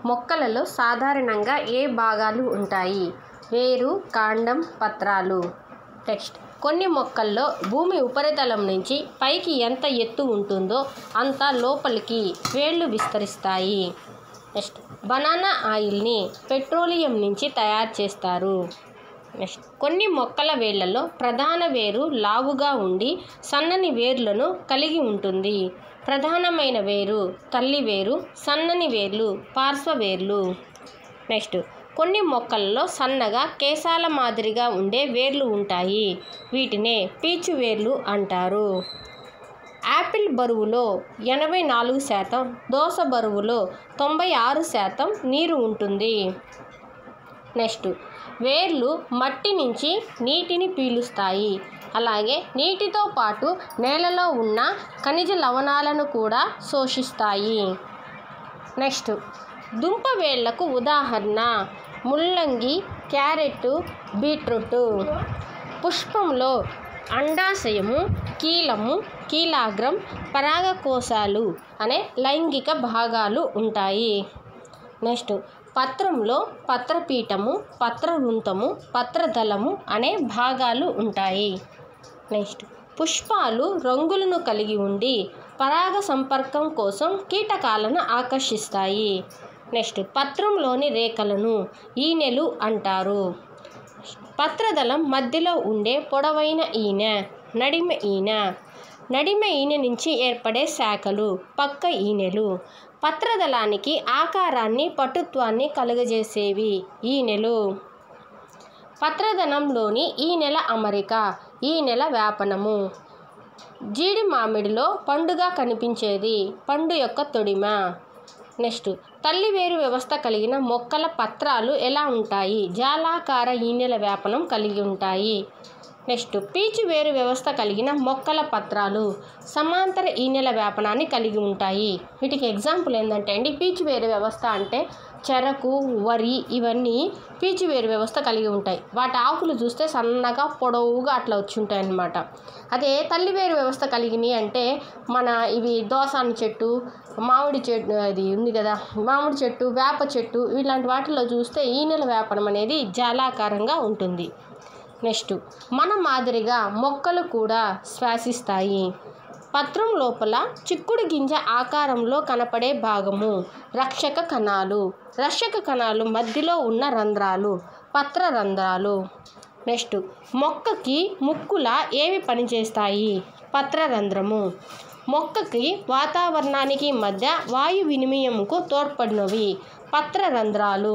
మొక్కలలో సాధారణంగా ఏ భాగాలు ఉంటాయి? వేరు, కాండం, పత్రాలు. నెక్స్ట్, కొన్ని మొక్కల్లో భూమి ఉపరితలం నుంచి పైకి ఎంత ఎత్తు ఉంటుందో అంత లోపలికి వేళ్ళు విస్తరిస్తాయి. నెక్స్ట్, బనానా ఆయిల్ని పెట్రోలియం నుంచి తయారు చేస్తారు. నెక్స్ట్, కొన్ని మొక్కల వేళ్లలో ప్రధాన వేరు లావుగా ఉండి సన్నని వేర్లను కలిగి ఉంటుంది. ప్రధానమైన వేరు తల్లి వేరు, సన్నని వేర్లు పార్శ్వ వేర్లు. నెక్స్ట్, కొన్ని మొక్కల్లో సన్నగా కేశాల మాదిరిగా ఉండే వేర్లు ఉంటాయి. వీటినే పీచు వేర్లు అంటారు. యాపిల్ బరువులో 84%, దోస బరువులో 96% నీరు ఉంటుంది. నెక్స్ట్, వేర్లు మట్టి నుంచి నీటిని పీలుస్తాయి. అలాగే నీటితో పాటు నేలలో ఉన్న ఖనిజ లవణాలను కూడా శోషిస్తాయి. నెక్స్ట్, దుంప వేళ్లకు ఉదాహరణ ముల్లంగి, క్యారెట్, బీట్రూట్. పుష్పంలో అండాశయము, కీలము, కీలాగ్రం, పరాగకోశాలు అనే లైంగిక భాగాలు ఉంటాయి. నెక్స్ట్, పత్రంలో పత్రపీఠము, పత్రవృంతము, పత్రదళము అనే భాగాలు ఉంటాయి. నెక్స్ట్, పుష్పాలు రంగులను కలిగి ఉండి పరాగ సంపర్కం కోసం కీటకాలను ఆకర్షిస్తాయి. నెక్స్ట్, పత్రంలోని రేఖలను ఈనెలు అంటారు. పత్రదళం మధ్యలో ఉండే పొడవైన ఈనె నడిమ ఈనె. నడిమ ఈనె నుంచి ఏర్పడే శాఖలు పక్క ఈనెలు. పత్రదళానికి ఆకారాన్ని, పటుత్వాన్ని కలుగజేసేవి ఈనెలు. పత్రదళంలోని ఈనెల అమరిక ఈనెల వ్యాపనము. జీడి మామిడిలో పండుగా కనిపించేది పండు యొక్క తొడిమ. నెక్స్ట్, తల్లి వేరు వ్యవస్థ కలిగిన మొక్కల పత్రాలు ఎలా ఉంటాయి? జాలాకార ఈనెల వ్యాపనం కలిగి ఉంటాయి. నెక్స్ట్, పీచు వేరు వ్యవస్థ కలిగిన మొక్కల పత్రాలు సమాంతర ఈనెల వ్యాపనాన్ని కలిగి ఉంటాయి. వీటికి ఎగ్జాంపుల్ ఏంటంటే అండి, పీచు వేరు వ్యవస్థ అంటే చెరకు, వరి ఇవన్నీ పీచు వేరు వ్యవస్థ కలిగి ఉంటాయి. వాటి ఆకులు చూస్తే సన్నగా పొడవుగా అట్లా వచ్చి ఉంటాయి అన్నమాట. అదే తల్లి వేరు వ్యవస్థ కలిగినవి అంటే మన ఇవి దోసాని చెట్టు, మామిడి చెట్టు, అది ఉంది కదా మామిడి చెట్టు, వేప చెట్టు, ఇలాంటి వాటిలో చూస్తే ఈనెల వ్యాపనం అనేది జాలాకారంగా ఉంటుంది. నెక్స్ట్, మన మాదిరిగా మొక్కలు కూడా శ్వాసిస్తాయి. పత్రం లోపల చిక్కుడు గింజ ఆకారంలో కనపడే భాగము రక్షక కణాలు. రక్షక కణాలు మధ్యలో ఉన్న రంధ్రాలు పత్ర రంధ్రాలు. నెక్స్ట్, మొక్కకి ముక్కులా ఏవి పనిచేస్తాయి? పత్రరంధ్రము. మొక్కకి వాతావరణానికి మధ్య వాయు వినిమయంకు తోడ్పడినవి పత్రరంధ్రాలు.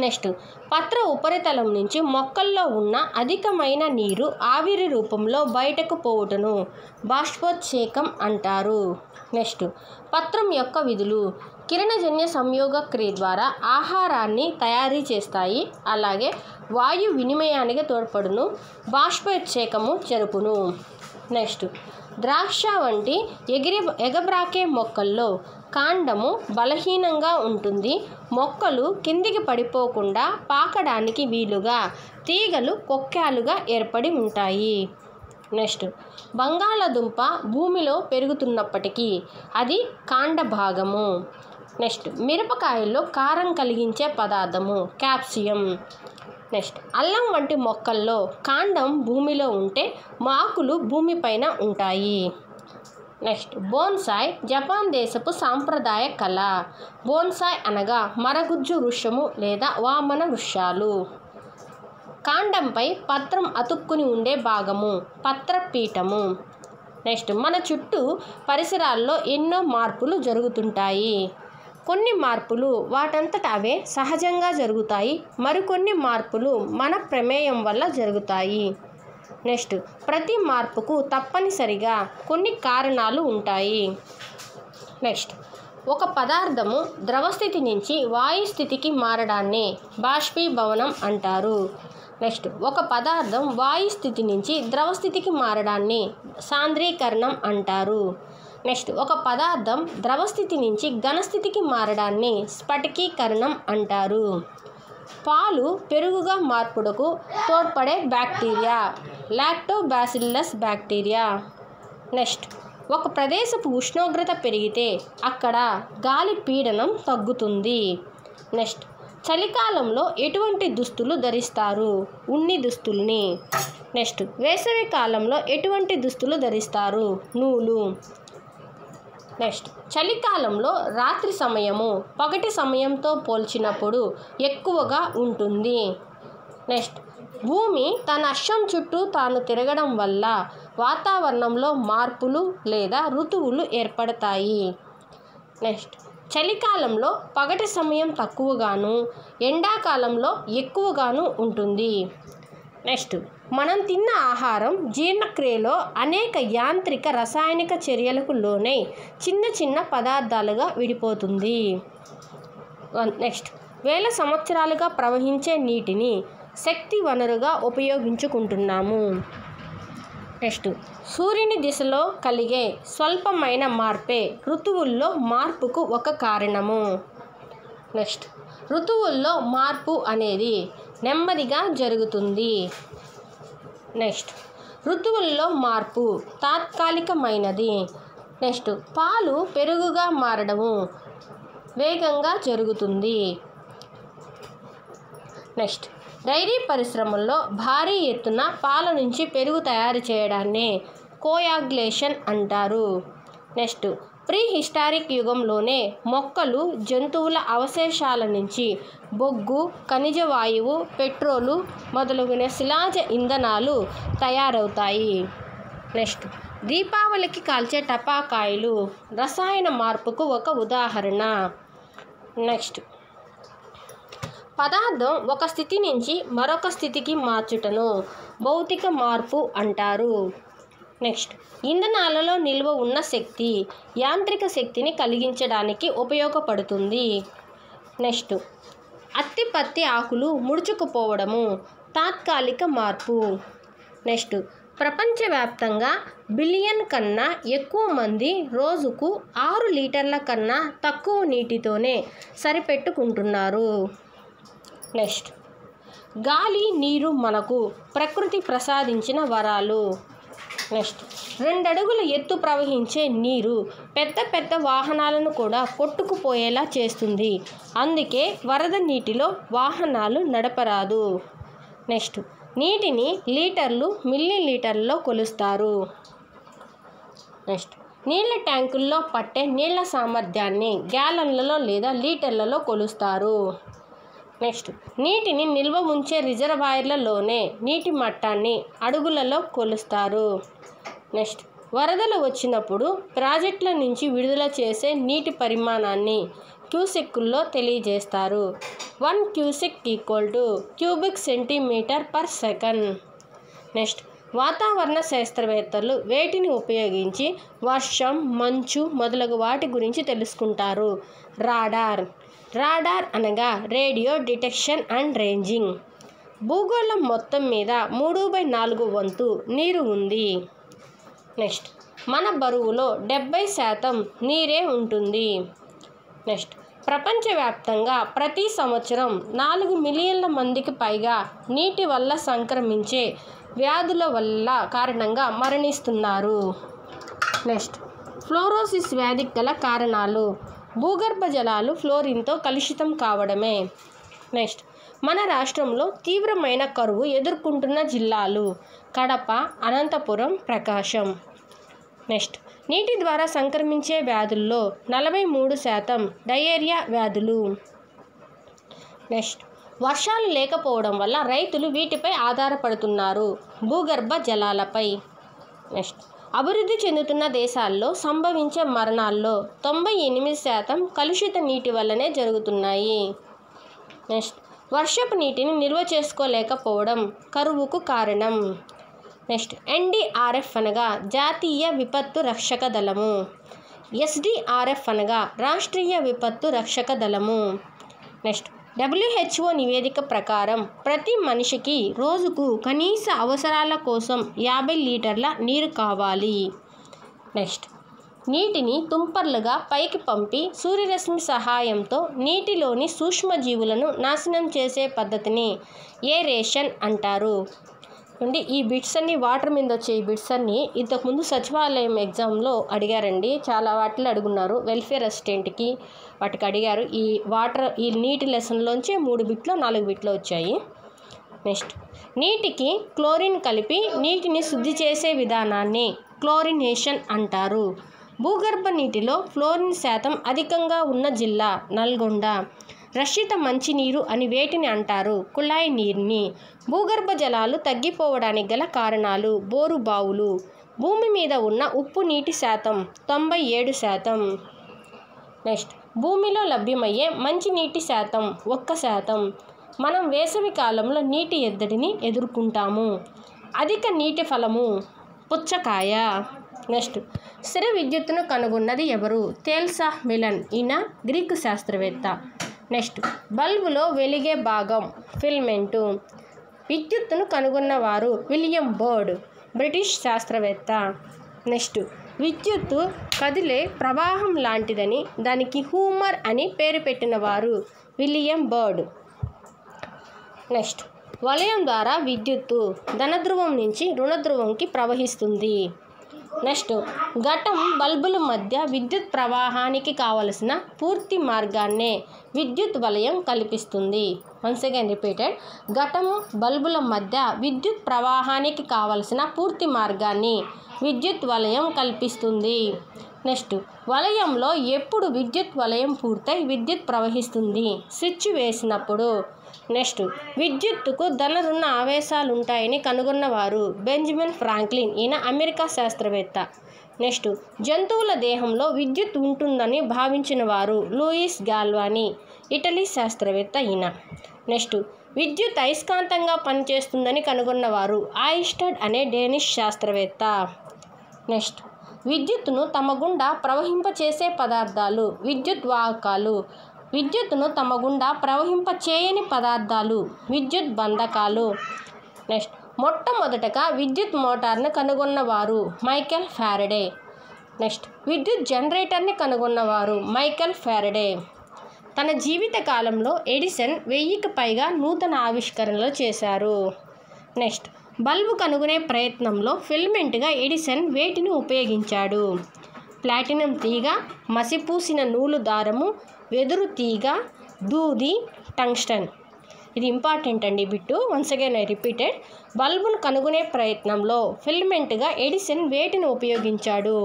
నెక్స్ట్, పత్ర ఉపరితలం నుంచి మొక్కల్లో ఉన్న అధికమైన నీరు ఆవిరి రూపంలో బయటకు పోవుటను బాష్పోత్సేకం అంటారు. నెక్స్ట్, పత్రం యొక్క విధులు. కిరణజన్య సంయోగ క్రియ ద్వారా ఆహారాన్ని తయారీ చేస్తాయి. అలాగే వాయు వినిమయానికి తోడ్పడును. బాష్పోత్సేకము జరుపును. నెక్స్ట్, ద్రాక్ష వంటి ఎగబ్రాకే మొక్కల్లో కాండము బలహీనంగా ఉంటుంది. మొక్కలు కిందికి పడిపోకుండా పాకడానికి వీలుగా తీగలు కొక్కాలుగా ఏర్పడి ఉంటాయి. నెక్స్ట్, బంగాళదుంప భూమిలో పెరుగుతున్నప్పటికీ అది కాండ భాగము. నెక్స్ట్, మిరపకాయల్లో కారం కలిగించే పదార్థము కాప్సియం. నెక్స్ట్, అల్లం వంటి మొక్కల్లో కాండం భూమిలో ఉంటే ఆకులు భూమిపైన ఉంటాయి. నెక్స్ట్, బోన్సాయ్ జపాన్ దేశపు సాంప్రదాయ కళ. బోన్సాయ్ అనగా మరగుజ్జు వృక్షము లేదా వామన వృక్షాలు. కాండంపై పత్రం అతుక్కుని ఉండే భాగము పత్రపీఠము. నెక్స్ట్, మన చుట్టూ పరిసరాల్లో ఎన్నో మార్పులు జరుగుతుంటాయి. కొన్ని మార్పులు వాటంతట అవే సహజంగా జరుగుతాయి. మరికొన్ని మార్పులు మన ప్రమేయం వల్ల జరుగుతాయి. నెక్స్ట్, ప్రతి మార్పుకు తప్పనిసరిగా కొన్ని కారణాలు ఉంటాయి. నెక్స్ట్, ఒక పదార్థము ద్రవస్థితి నుంచి వాయుస్థితికి మారడాన్ని బాష్పీభవనం అంటారు. నెక్స్ట్, ఒక పదార్థం వాయుస్థితి నుంచి ద్రవస్థితికి మారడాన్ని సాంద్రీకరణం అంటారు. నెక్స్ట్, ఒక పదార్థం ద్రవస్థితి నుంచి ఘనస్థితికి మారడాన్ని స్ఫటికీకరణం అంటారు. పాలు పెరుగుగా మార్పుటకు తోడ్పడే బ్యాక్టీరియా లాక్టోబాసిల్లస్ బ్యాక్టీరియా. నెక్స్ట్, ఒక ప్రదేశపు ఉష్ణోగ్రత పెరిగితే అక్కడ గాలి పీడనం తగ్గుతుంది. నెక్స్ట్, చలికాలంలో ఎటువంటి దుస్తులు ధరిస్తారు? ఉన్ని దుస్తుల్ని. నెక్స్ట్, వేసవి కాలంలో ఎటువంటి దుస్తులు ధరిస్తారు? నూలు. నెక్స్ట్, చలికాలంలో రాత్రి సమయము పగటి సమయంతో పోల్చినప్పుడు ఎక్కువగా ఉంటుంది. నెక్స్ట్, భూమి తన అక్షం చుట్టూ తాను తిరగడం వల్ల వాతావరణంలో మార్పులు లేదా ఋతువులు ఏర్పడతాయి. నెక్స్ట్, చలికాలంలో పగటి సమయం తక్కువగాను ఎండాకాలంలో ఎక్కువగాను ఉంటుంది. నెక్స్ట్, మనం తిన్న ఆహారం జీర్ణక్రియలో అనేక యాంత్రిక రసాయనిక చర్యలకు లోనై చిన్న చిన్న పదార్థాలుగా విడిపోతుంది. నెక్స్ట్, వేల సంవత్సరాలుగా ప్రవహించే నీటిని శక్తి వనరుగా ఉపయోగించుకుంటున్నాము. నెక్స్ట్, సూర్యుని దిశలో కలిగే స్వల్పమైన మార్పే ఋతువుల్లో మార్పుకు ఒక కారణము. నెక్స్ట్, ఋతువుల్లో మార్పు అనేది నెమ్మదిగా జరుగుతుంది. నెక్స్ట్, ఋతువుల్లో మార్పు తాత్కాలికమైనది. నెక్స్ట్, పాలు పెరుగుగా మారడము వేగంగా జరుగుతుంది. నెక్స్ట్, డైరీ పరిశ్రమల్లో భారీ ఎత్తున పాల నుంచి పెరుగు తయారు చేయడాన్ని కోయాగ్యులేషన్ అంటారు. నెక్స్ట్, ప్రీ హిస్టారిక్ యుగంలోనే మొక్కలు జంతువుల అవశేషాల నుంచి బొగ్గు, ఖనిజ వాయువు, పెట్రోలు మొదలగున శిలాజ ఇంధనాలు తయారవుతాయి. నెక్స్ట్, దీపావళికి కాల్చే టపాకాయలు రసాయన మార్పుకు ఒక ఉదాహరణ. నెక్స్ట్, పదార్థం ఒక స్థితి నుంచి మరొక స్థితికి మార్చుటను భౌతిక మార్పు అంటారు. నెక్స్ట్, ఇంధనాలలో నిల్వ ఉన్న శక్తి యాంత్రిక శక్తిని కలిగించడానికి ఉపయోగపడుతుంది. నెక్స్ట్, అత్తి ఆకులు ముడుచుకుపోవడము తాత్కాలిక మార్పు. నెక్స్ట్, ప్రపంచవ్యాప్తంగా బిలియన్ కన్నా ఎక్కువ మంది రోజుకు 6 లీటర్ల కన్నా తక్కువ నీటితోనే సరిపెట్టుకుంటున్నారు. నెక్స్ట్, గాలి, నీరు మనకు ప్రకృతి ప్రసాదించిన వరాలు. నెక్స్ట్, 2 అడుగుల ఎత్తు ప్రవహించే నీరు పెద్ద పెద్ద వాహనాలను కూడా కొట్టుకుపోయేలా చేస్తుంది. అందుకే వరద నీటిలో వాహనాలు నడపరాదు. నెక్స్ట్, నీటిని లీటర్లు, మిల్లీ లీటర్లలో కొలుస్తారు. నెక్స్ట్, నీళ్ళ ట్యాంకుల్లో పట్టే నీళ్ల సామర్థ్యాన్ని గ్యాలన్లలో లేదా లీటర్లలో కొలుస్తారు. నెక్స్ట్, నీటిని నిల్వ ఉంచే రిజర్వాయర్లలోనే నీటి మట్టాన్ని అడుగులలో కొలుస్తారు. నెక్స్ట్, వరదలు వచ్చినప్పుడు ప్రాజెక్టుల నుంచి విడుదల చేసే నీటి పరిమాణాన్ని క్యూసెక్కుల్లో తెలియజేస్తారు. 1 cusec cubic centimetre per second. Next, వాతావరణ శాస్త్రవేత్తలు వేటిని ఉపయోగించి వర్షం, మంచు మొదలగు వాటి గురించి తెలుసుకుంటారు? రాడార్ అనగా రేడియో డిటెక్షన్ అండ్ రేంజింగ్. భూగోళం మొత్తం మీద 3/4 వంతు నీరు ఉంది. నెక్స్ట్, మన బరువులో 70% నీరే ఉంటుంది. నెక్స్ట్, ప్రపంచవ్యాప్తంగా ప్రతి సంవత్సరం 4 మిలియన్ల మందికి పైగా నీటి వల్ల సంక్రమించే వ్యాధుల వల్ల కారణంగా మరణిస్తున్నారు. నెక్స్ట్, ఫ్లోరోసిస్ వ్యాధికి గల కారణాలు భూగర్భ జలాలు ఫ్లోరిన్తో కలుషితం కావడమే. నెక్స్ట్, మన రాష్ట్రంలో తీవ్రమైన కరువు ఎదుర్కొంటున్న జిల్లాలు కడప, అనంతపురం, ప్రకాశం. నెక్స్ట్, నీటి ద్వారా సంక్రమించే వ్యాధుల్లో 43% డయేరియా వ్యాధులు. నెక్స్ట్, వర్షాలు లేకపోవడం వల్ల రైతులు వీటిపై ఆధారపడుతున్నారు, భూగర్భ జలాలపై. నెక్స్ట్, అభివృద్ధి చెందుతున్న దేశాల్లో సంభవించే మరణాల్లో 98% కలుషిత నీటి వల్లనే జరుగుతున్నాయి. నెక్స్ట్, వర్షపు నీటిని నిల్వ చేసుకోలేకపోవడం కరువుకు కారణం. నెక్స్ట్, NDRF అనగా జాతీయ విపత్తు రక్షక దళము. SDRF అనగా రాష్ట్రీయ విపత్తు రక్షక దళము. నెక్స్ట్, WHO నివేదిక ప్రకారం ప్రతి మనిషికి రోజుకు కనీస అవసరాల కోసం 50 లీటర్ల నీరు కావాలి. నెక్స్ట్, నీటిని తుంపర్లుగా పైకి పంపి సూర్యరశ్మి సహాయంతో నీటిలోని సూక్ష్మజీవులను నాశనం చేసే పద్ధతిని ఏరేషన్ అంటారు. అండి ఈ బిట్స్ అన్నీ వాటర్ మీద వచ్చే ఈ బిట్స్ అన్నీ ఇంతకుముందు సచివాలయం ఎగ్జామ్లో అడిగారండి. చాలా వాటిలో అడుగున్నారు. వెల్ఫేర్ అసిస్టెంట్కి వాటికి అడిగారు. ఈ నీటి లెసన్లోంచి 3 బిట్లో 4 బిట్లో వచ్చాయి. నెక్స్ట్, నీటికి క్లోరిన్ కలిపి నీటిని శుద్ధి చేసే విధానాన్ని క్లోరినేషన్ అంటారు. భూగర్భ నీటిలో ఫ్లోరిన్ శాతం అధికంగా ఉన్న జిల్లా నల్గొండ. రక్షిత మంచినీరు అని వేటిని అంటారు? కుళాయి నీరుని. భూగర్భ జలాలు తగ్గిపోవడానికి గల కారణాలు బోరు బావులు. భూమి మీద ఉన్న ఉప్పు నీటి శాతం 97%. నెక్స్ట్, భూమిలో లభ్యమయ్యే మంచినీటి శాతం 1%. మనం వేసవి కాలంలో నీటి ఎద్దడిని ఎదుర్కొంటాము. అధిక నీటి ఫలము పుచ్చకాయ. నెక్స్ట్, స్థిర విద్యుత్తును కనుగొన్నది ఎవరు? Thales of melon. ఈయన గ్రీకు శాస్త్రవేత్త. నెక్స్ట్, బల్బులో వెలిగే భాగం ఫిల్మెంటు. విద్యుత్తును కనుగొన్నవారు విలియం బర్డ్, బ్రిటిష్ శాస్త్రవేత్త. నెక్స్ట్, విద్యుత్తు కదిలే ప్రవాహం లాంటిదని దానికి హూమర్ అని పేరు పెట్టినవారు విలియం బర్డ్. నెక్స్ట్, వలయం ద్వారా విద్యుత్తు ధనధ్రువం నుంచి రుణధ్రువంకి ప్రవహిస్తుంది. నెక్స్ట్, ఘటం బల్బుల మధ్య విద్యుత్ ప్రవాహానికి కావలసిన పూర్తి మార్గాన్నే విద్యుత్ వలయం కల్పిస్తుంది. Once again repeated. ఘటము బల్బుల మధ్య విద్యుత్ ప్రవాహానికి కావలసిన పూర్తి మార్గాన్ని విద్యుత్ వలయం కల్పిస్తుంది. నెక్స్ట్, వలయంలో ఎప్పుడు విద్యుత్ వలయం పూర్తయి విద్యుత్ ప్రవహిస్తుంది? స్విచ్ వేసినప్పుడు. నెక్స్ట్, విద్యుత్తుకు ధన రుణ ఆవేశాలు ఉంటాయని కనుగొన్నవారు బెంజమిన్ ఫ్రాంక్లిన్. ఈయన అమెరికా శాస్త్రవేత్త. నెక్స్ట్, జంతువుల దేహంలో విద్యుత్ ఉంటుందని భావించిన వారు లూయిస్ గాల్వానీ, ఇటలీ శాస్త్రవేత్త ఈయన. నెక్స్ట్, విద్యుత్ అయస్కాంతంగా పనిచేస్తుందని కనుగొన్నవారు ఐస్టడ్ అనే డేనిష్ శాస్త్రవేత్త. నెక్స్ట్, విద్యుత్తును తమ గుండా ప్రవహింపచేసే పదార్థాలు విద్యుత్ వాహకాలు. విద్యుత్తును తమ గుండా ప్రవహింపచేయని పదార్థాలు విద్యుత్ బంధకాలు. నెక్స్ట్, మొట్టమొదటగా విద్యుత్ మోటార్ను కనుగొన్నవారు మైకెల్ ఫారడే. నెక్స్ట్, విద్యుత్ జనరేటర్ని కనుగొన్నవారు మైకెల్ ఫారడే. తన జీవిత కాలంలో ఎడిసన్ 1000కి పైగా నూతన ఆవిష్కరణలు చేశారు. నెక్స్ట్, బల్బు కనుగొనే ప్రయత్నంలో ఫిల్మెంట్గా ఎడిసన్ వేటిని ఉపయోగించాడు? ప్లాటినం తీగ, మసిపూసిన నూలు దారము, వెదురు తీగ, దూది, టంగ్స్టన్. ఇది ఇంపార్టెంట్ అండి bit. Once again I repeated. బల్బును కనుగొనే ప్రయత్నంలో ఫిల్మెంట్గా ఎడిసన్ వేటిని ఉపయోగించాడు?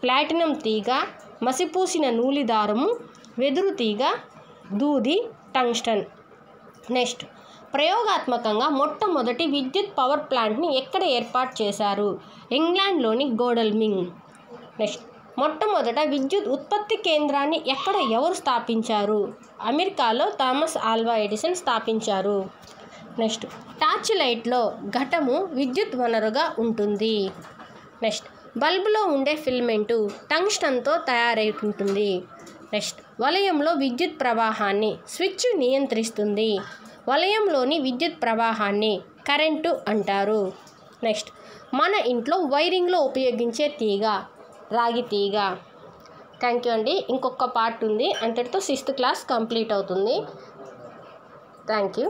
ప్లాటినం తీగ, మసిపూసిన నూలి దారము, వెదురు తీగ, దూది, టంగ్స్టన్. నెక్స్ట్, ప్రయోగాత్మకంగా మొట్టమొదటి విద్యుత్ పవర్ ప్లాంట్ని ఎక్కడ ఏర్పాటు చేశారు? ఇంగ్లాండ్లోని గోడల్మింగ్. నెక్స్ట్, మొట్టమొదట విద్యుత్ ఉత్పత్తి కేంద్రాన్ని ఎక్కడ ఎవరు స్థాపించారు? అమెరికాలో థామస్ ఆల్వా ఎడిసన్ స్థాపించారు. నెక్స్ట్, టార్చ్ లైట్లో ఘటము విద్యుత్ వనరుగా ఉంటుంది. నెక్స్ట్, బల్బులో ఉండే ఫిల్మెంటు టంగ్స్టన్తో తయారై ఉంటుంది. నెక్స్ట్, వలయంలో విద్యుత్ ప్రవాహాన్ని స్విచ్ నియంత్రిస్తుంది. వలయంలోని విద్యుత్ ప్రవాహాన్ని కరెంటు అంటారు. నెక్స్ట్, మన ఇంట్లో వైరింగ్లో ఉపయోగించే తీగ రాగి తీగ. థ్యాంక్ యూ అండి. ఇంకొక పార్ట్ ఉంది, అంతటితో 6th క్లాస్ కంప్లీట్ అవుతుంది. Thank you.